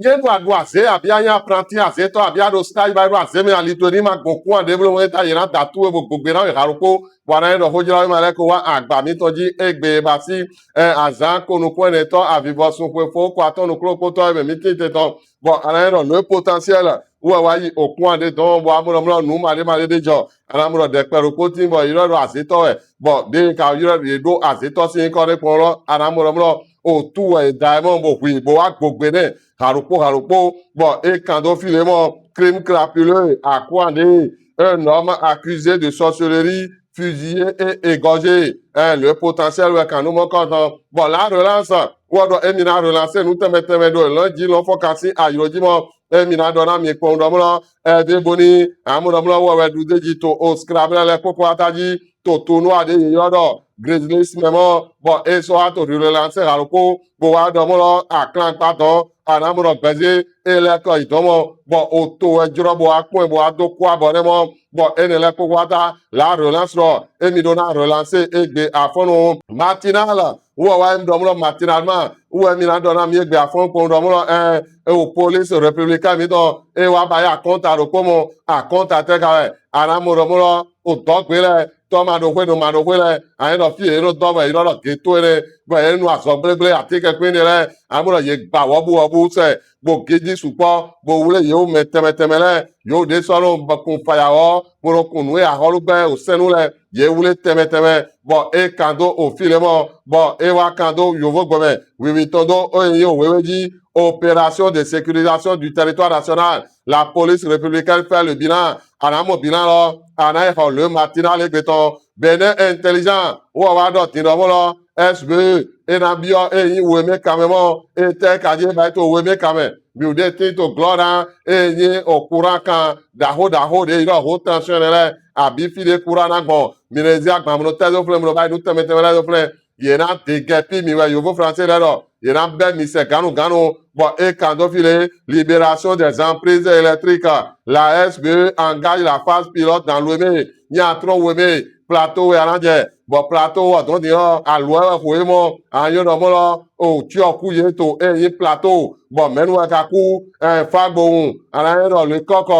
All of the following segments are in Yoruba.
Yen do adoaze abia yan apprenti aze to abia do stage ba do aze me alitori ma gonku an development ta yeran datu e gbogbe na haroko wara ro hojira ma le ko wa agba mi toji egbe ba si azan ko nu ko ne to avivo sun ko fo ko aton nu ko to e mi tete to bon ara ro le potentiel wa wa yi okun ade don bo amuro nu ma le dejo ara muro de peru ko tin bo iro ro aze to e bon de ka iro do aze to sin ko re pon ro ara muro o tu e diamond bo wi bo wa gbogbe ne harupo, bon, et quand on finalement, crime crapuleux, à quoi un homme accusé de sorcellerie, fusillé et égorgé. Le potentiel, quand nous manquons, bon, la relance, ou alors, emina relance, nous te mettons lundi, l'on faut casser, à yodimo, emina donna, mi kondomla, de boni, amodomla, ou avec du dégito, au scrabble, les coco atadi, to tournoi de yodo, grizzlies, même, bon, et soit, to relance, harupo, bo adomola, à clan pardon, anamuro pezi eleko itomo bo oto ejuro bo akun bo adoko abonemo bo eneleko wata la relance ro emidona relance egbe afonu matinal wo wa ndomulo matinalement wo mi na dona mi egbe afon ko ndomulo o police républicain mi do e wa ba ya konta ro komo a konta te ka anamuro mulo o dogbele to ma do kwele ayin do fi ero do ba iro do geto ere bo enu aso gbegle atike kwini re amuro ye gba wobu se bo geji supo bo wule yo metemetemele yo de solo bakun fayawo boro kunu e ahorugbe o senu le ye wule temeteme bo e kando o filemo bo e wa kando yovo gbome wiwi tondo o yo weweji opération de sécurisation du territoire national. La police républicaine fait le bilan. Anamo bilan là, anaïho le matinal et béton. Bénin intelligent. Ou on va d'autres là. SBE. Et n'ambio et oueme kamemo. Et tel qu'adier va être oueme kamé. Miude tito gloire. Et ni au courant quand daho de iro haute tension là. Abifi de courant na bon. Minezia gbamono tezo flem lo ba nous te mettre de flem. Yena degepi miwe yovo français là. Yena ben mise gano bon et quand file libération des emprises électriques la SBE engage la phase pilote dans l'oueme nya tro oueme plateau et aranje bon plateau on dit à loin fouemo ayo no mo o ti okuye to e plateau bon menu akaku fagbo ara le coq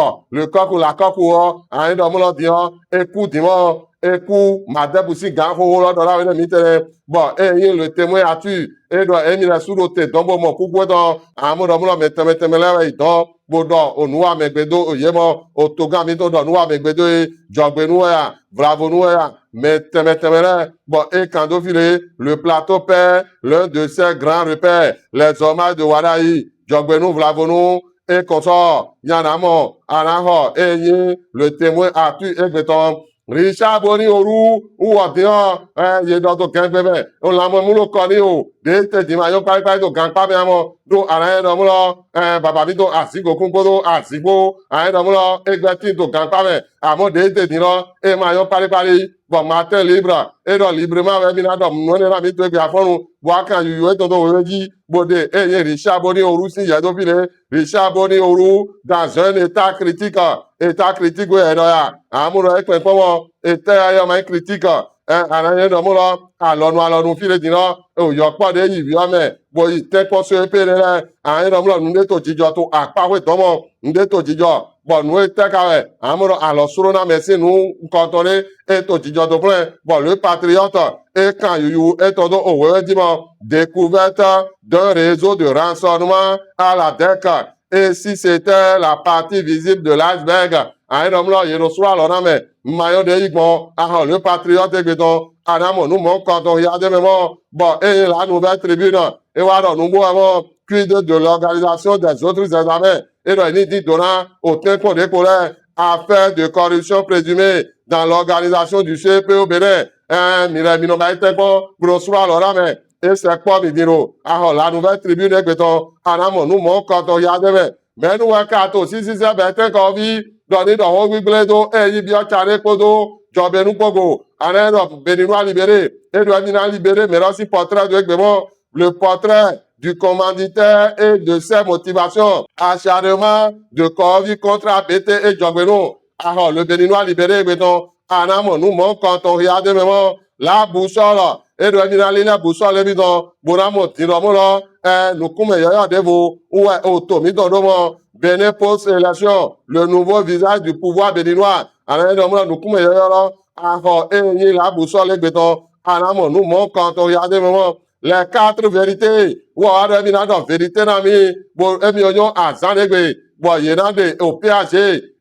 ou la coque o ayo no mo dit écoute mo eku madebusi gan ho lo do la we mi tere bon le témoin a tu e do emi la suro te dombo mo ku gwodo amodo mo metemele idon bodo onuwa megbedo oyemo otoga mi to do nuwa megbedo jogbenu ya bravo nu ya metemele bon et quand on file le plateau perd l'un de ses grands repères les hommages de Wadaï jogbenu bravo nu et consort yanamo anaho le témoin a tu egbeton Richard Boni Oru ou Odéon, ye dans ton gang bébé. On l'a moulo connu ou. De te dis, yo pas to gang pas bien mon. Do ara no mulo, baba bi to asigo kumpodo asigo, ara no mulo egbati to gang pas bien. Amo de te dis no, e ma yo pari. Bon matin libre, et do librement we bi na do no ne na mi to gba fonu. Wa kan yu e to do weji, bode ye Richard Boni Oru si ya do file. Richard Boni Oru dans un état critique we ya. Amulo e pe pomo état ya ma critique. Ara no mulo alonu file di no, o yo po de yi bi o me. Bo ite po so epe re ara no mulo nde to jijo to apa we to mo nde to jijo. Bon nous ete ka we amuro alo suro na mesi nu kontore e to jijo to plein. Bon le patriote et quand you et todo o we di mo découverte d'un réseau de renseignement à la DEC. Et si c'était la partie visible de l'iceberg, un homme là, il reçoit alors mais maillot de Igbo, le patriote Egbeton, Anamo, nous mon quand on regarde même bon, et la nouvelle tribune, et voilà, nous avons cuit de l'organisation des autres examens, et nous dit donnant aucun compte de colère, affaire de corruption présumée dans l'organisation du CPE au Bénin, Mino Maïteko, reçoit alors mais et c'est quoi Bidiro? Alors, la nouvelle tribune est que ton anamo nous mon quand on y a demain. Mais nous, un carton, si c'est bien qu'on vit, donner dans le Wigledo, et il bien carré kodo, Jobenu Pogo, Anen Béninois libéré, et Douanina libéré, mais aussi portrait de Gbemon, le portrait du commanditaire et de ses motivations, acharnement de Corvi contre APT et Jobenu. Alors, le Béninois libéré, Gbemon, anamo nous mon quand on y a demain, la boussole, et de mina linia buso le mi don bonamo tino mo lo nous comme yo de vous ouais auto mi don mo Bénin post-élection le nouveau visage du pouvoir béninois ana do mo nous comme yo lo aho e la buso le beton anamo nous mon quand on regarde moment les 4 vérités ou ara mi na do vérité na mi bo e mi oyo azanegbe bo yena de o PAG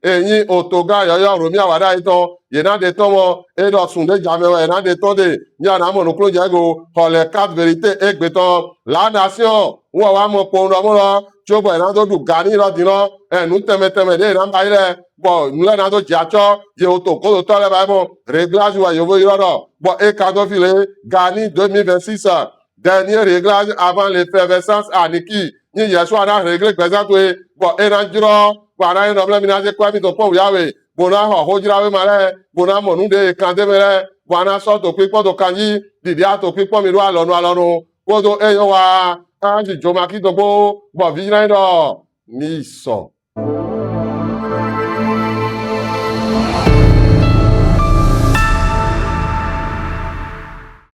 eyin otoga yoyo romi awada iton yena de tomo e do sunde jamewa yena de tonde nyana mo no klo jago pour les 4 vérités egbeton la nation ou wa mo po no mo lo jo bo yena do du gani lo dino nu teme de na ba ile bo nu la na do jacho je otoko to le ba mo réglage wa yo vo iro bo e kado file gani 2026 dernier réglage avant l'effervescence à Niki. Ni yeso ana réglé présente bon enanjiro para en problème na je kwa mi to po yawe bona ho hojirawe mare bona monu de kande mere bona so to pipo to kanji didia to pipo mi ro alonu kodo eyo wa anji joma ki to bo bo vigilante do ni so